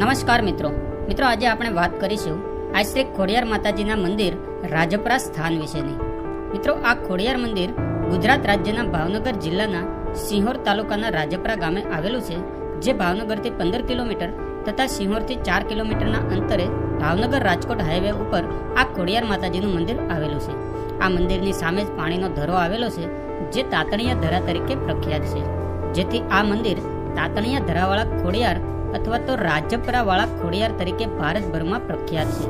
નમસ્કાર મિત્રો આજે આપણે વાત કરીશું આ શ્રી ખોડિયાર માતાજીના મંદિર રાજપરા સ્થાન વિશેની। મિત્રો, આ ખોડિયાર મંદિર ગુજરાત રાજ્યના ભાવનગર જિલ્લાના સિંહોર તાલુકાના રાજપરા ગામે આવેલું છે, જે ભાવનગરથી 15 કિલોમીટર તથા સિંહોરથી 4 કિલોમીટરના અંતરે ભાવનગર રાજકોટ હાઈવે ઉપર આ ખોડિયાર માતાજીનું મંદિર આવેલું છે। આ મંદિરની સામે જ પાણીનો ધરો આવેલો છે, જે તાતણીયા ધરા તરીકે પ્રખ્યાત છે, જેથી આ મંદિર તાતણીયા ધરાવાળા ખોડિયાર અથવા તો રાજપરાવાળા ખોડિયાર તરીકે ભારતભરમાં પ્રખ્યાત છે।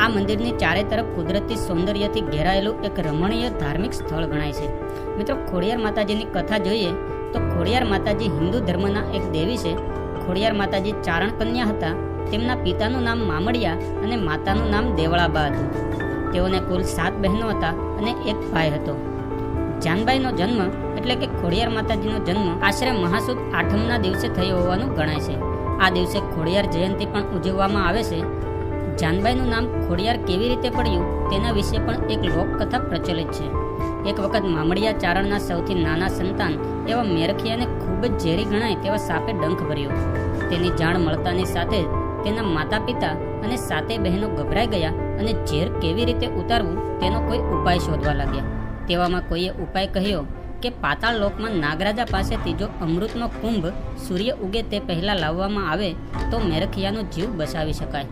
આ મંદિરની ચારે તરફ કુદરતી સૌંદર્યથી ઘેરાયેલું એક રમણીય ધાર્મિક સ્થળ ગણાય છે। મિત્રો, ખોડિયાર માતાજીની કથા જોઈએ તો ખોડિયાર માતાજી હિન્દુ ધર્મના એક દેવી છે। ખોડિયાર માતાજી ચારણ કન્યા હતા। તેમના પિતાનું નામ મામડિયા અને માતાનું નામ દેવળાબા હતું। તેઓને કુલ 7 બહેનો હતા અને એક ભાઈ હતો। જાનબાઈનો જન્મ એટલે કે ખોડિયાર માતાજીનો જન્મ આશરે મહાસુદ આઠમના દિવસે થયો હોવાનું ગણાય છે। આ દિવસે ખોડિયાર જયંતિ પણ ઉજવવામાં આવે છે। જાનબાઈનું નામ ખોડિયાર કેવી રીતે પડ્યું તેના વિશે પણ એક લોકકથા પ્રચલિત છે। એક વખત મામડિયા ચારણના સૌથી નાના સંતાન એવા મેરખિયાને ખૂબ જ ઝેરી ગણાય તેવા સાપે ડંખ ભર્યો। તેની જાણ મળતાની સાથે જ તેના માતા પિતા અને 7 બહેનો ગભરાઈ ગયા અને ઝેર કેવી રીતે ઉતારવું તેનો કોઈ ઉપાય શોધવા લાગ્યા। તેવામાં કોઈએ ઉપાય કહ્યો કે પાતાળ લોકમાં નાગરાજા પાસેથી જો અમૃતનો કુંભ સૂર્ય ઉગે તે પહેલાં લાવવામાં આવે તો મેરખિયાનો જીવ બચાવી શકાય।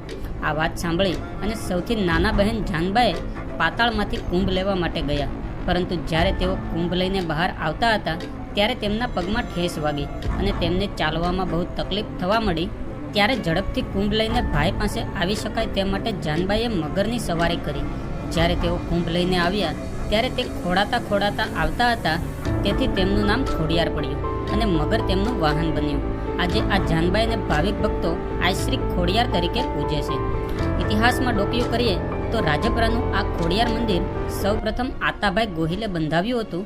આ વાત સાંભળી અને સૌથી નાના બહેન જાનબાએ પાતાળમાંથી કુંભ લેવા માટે ગયા, પરંતુ જ્યારે તેઓ કુંભ લઈને બહાર આવતા હતા ત્યારે તેમના પગમાં ઠેસ વાગી અને તેમને ચાલવામાં બહુ તકલીફ થવા માંડી। ત્યારે ઝડપથી કુંભ લઈને ભાઈ પાસે આવી શકાય તે માટે જાનબાઈએ મગરની સવારી કરી। જ્યારે તેઓ કુંભ લઈને આવ્યા ત્યારે તે ખોડાતા આવતા હતા, તેથી તેમનું નામ ખોડિયાર પડ્યું અને મગર તેમનું વાહન બન્યું। આજે આ જાનબાઈને ભાવિક ભક્તો આશ્રી ખોડિયાર તરીકે પૂજે છે। ઇતિહાસમાં ડોકિયું કરીએ તો રાજપરાનું આ ખોડિયાર મંદિર સૌપ્રથમ આતાભાઈ ગોહિલે બંધાવ્યું હતું।